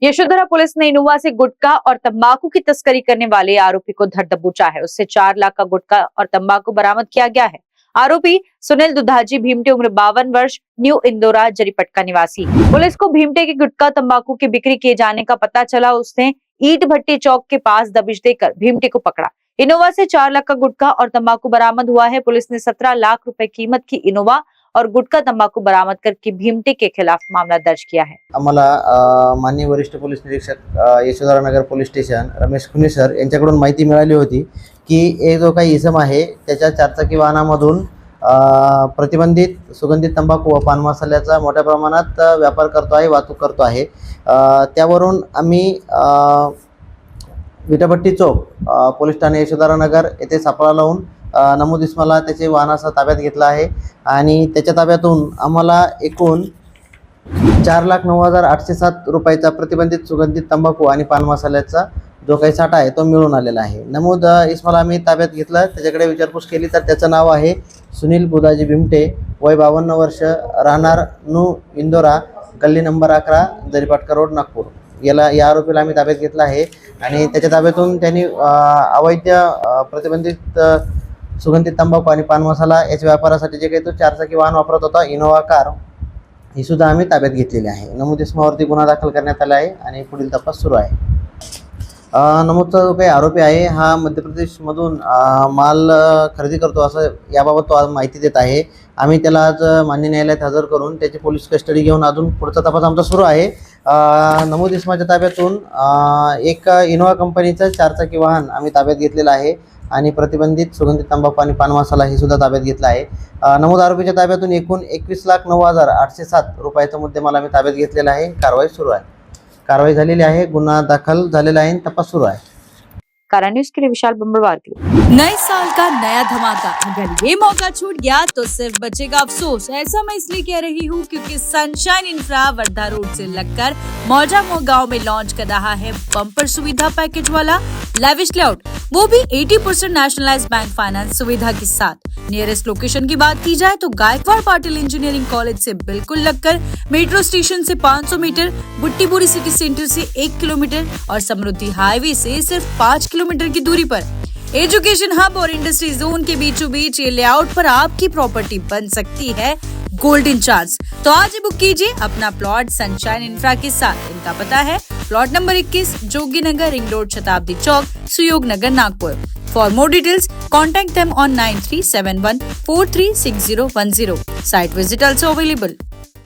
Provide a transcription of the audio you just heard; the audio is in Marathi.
यशोधरा पुलिस ने इनोवा से गुटखा और तंबाकू की तस्करी करने वाले आरोपी को धर दबोचा है। उससे 4 लाख का गुटखा और तंबाकू बरामद किया गया है। आरोपी सुनील दुधाजी भीमटे, उम्र 52 वर्ष, न्यू इंदौरा जरीपट का निवासी। पुलिस को भीमटे के गुटखा तंबाकू की बिक्री किए जाने का पता चला। उसने ईट भट्टी चौक के पास दबिश देकर भीमटे को पकड़ा। इनोवा से 4 लाख का गुटखा और तंबाकू बरामद हुआ है। पुलिस ने 17 लाख रुपए कीमत की इनोवा और गुटखा तंबाकू बरामद करके भीमटे के खिलाफ मामला दर्ज किया है। आम्हाला माननीय वरिष्ठ पोलीस निरीक्षक यशोधरा नगर पोलीस स्टेशन रमेश खुनी सर यांच्याकडून माहिती मिळाली होती की एक जो काही इसम आहे त्याच्या 4 चाकी वाहनामधून प्रतिबंधित सुगंधित तंबाखू व पान मसाल्याचा मोठ्या प्रमाणात व्यापार करतो आहे, वाहतूक करतो आहे। त्यावरून आम्ही विटाभट्टी चौक पोलीस ठाणे यशोधरा नगर येथे सापळा लावून नमूद इसमाला त्याचे वाहनासह ताब्यात घेतला आहे आणि त्याच्या ताब्यातून आम्हाला एकूण 4,09,807 रुपयाचा प्रतिबंधित सुगंधित तंबाखू आणि पान मसाल्याचा जो काही साठा आहे तो मिळून आलेला आहे। नमूद इसमाला आम्ही ताब्यात घेतलं, त्याच्याकडे विचारपूस केली तर त्याचं नाव आहे सुनील बुधाजी भीमटे, वय 52 वर्ष, राहणार न्यू इंदोरा, गल्ली नंबर 11, जरीपाटकर रोड, नागपूर। या आरोपीला आम्ही ताब्यात घेतला आहे आणि त्याच्या ताब्यातून त्यांनी अवैध प्रतिबंधित सुगंधित तंबाखू आणि पान मसाला याच्या व्यापारासाठी जे काही तो 4 चाकी वाहन वापरत होता इनोवा कार, ही सुद्धा आम्ही ताब्यात घेतलेली आहे। नमूद इसमावरती गुन्हा दाखल करण्यात आला आहे आणि पुढील तपास सुरू आहे। नमूदचा जो काही आरोपी आहे हा मध्य प्रदेशमधून माल खरेदी करतो असं याबाबत तो आज माहिती देत आहे। आम्ही त्याला आज मान्य न्यायालयात हजर करून त्याची पोलीस कस्टडी घेऊन अजून पुढचा तपास आमचा सुरू आहे। नमूद इसमाच्या ताब्यातून एक इनोवा कंपनीचं 4 चाकी वाहन आम्ही ताब्यात घेतलेलं आहे आणि प्रतिबंधित सुगंधित तंबाखू आणि पान मसाला हे सुद्धा ताब्यात घेतला आहे। नमूद आरोपीच्या ताब्यातून एकूण 21,09,807 रुपयाचा मुद्देमाल आम्ही ताब्यात घेतलेला आहे। कारवाई सुरू आहे, कारवाई झालेली आहे, गुन्हा दाखल झालेला आहे, तपास सुरू आहे। कारण न्यूज़ के लिए विशाल बम्बरवार के नए साल का नया धमाका, अगर ये मौका छूट गया तो सिर्फ बचेगा अफसोस। ऐसा मैं इसलिए कह रही हूँ क्योंकि सनशाइन इंफ्रा वर्धा रोड से लगकर मौजा गांव में लॉन्च कर रहा है बम्पर सुविधा पैकेज वाला लेविश लेआउट, वो भी 80% नेशनलाइज्ड बैंक फाइनेंस सुविधा के साथ। नियरेस्ट लोकेशन की बात की जाए तो गायकवाड़ पाटिल इंजीनियरिंग कॉलेज से बिल्कुल लगकर, मेट्रो स्टेशन से 500 मीटर, बुट्टीपुरी सिटी सेंटर से 1 किलोमीटर और समृद्धि हाईवे से सिर्फ 5 किलोमीटर की दूरी पर एजुकेशन हब और इंडस्ट्री जोन के बीचों बीच ये लेआउट पर आपकी प्रॉपर्टी बन सकती है गोल्डन चांस। तो आज ही बुक कीजिए अपना प्लॉट सनशाइन इंफ्रा के साथ। इनका पता है plot number 21, Jogi Nagar, ring road, Shatabdi Chowk, Suyog Nagar, Nagpur. For more details contact them on 9371436010। Site visit also available।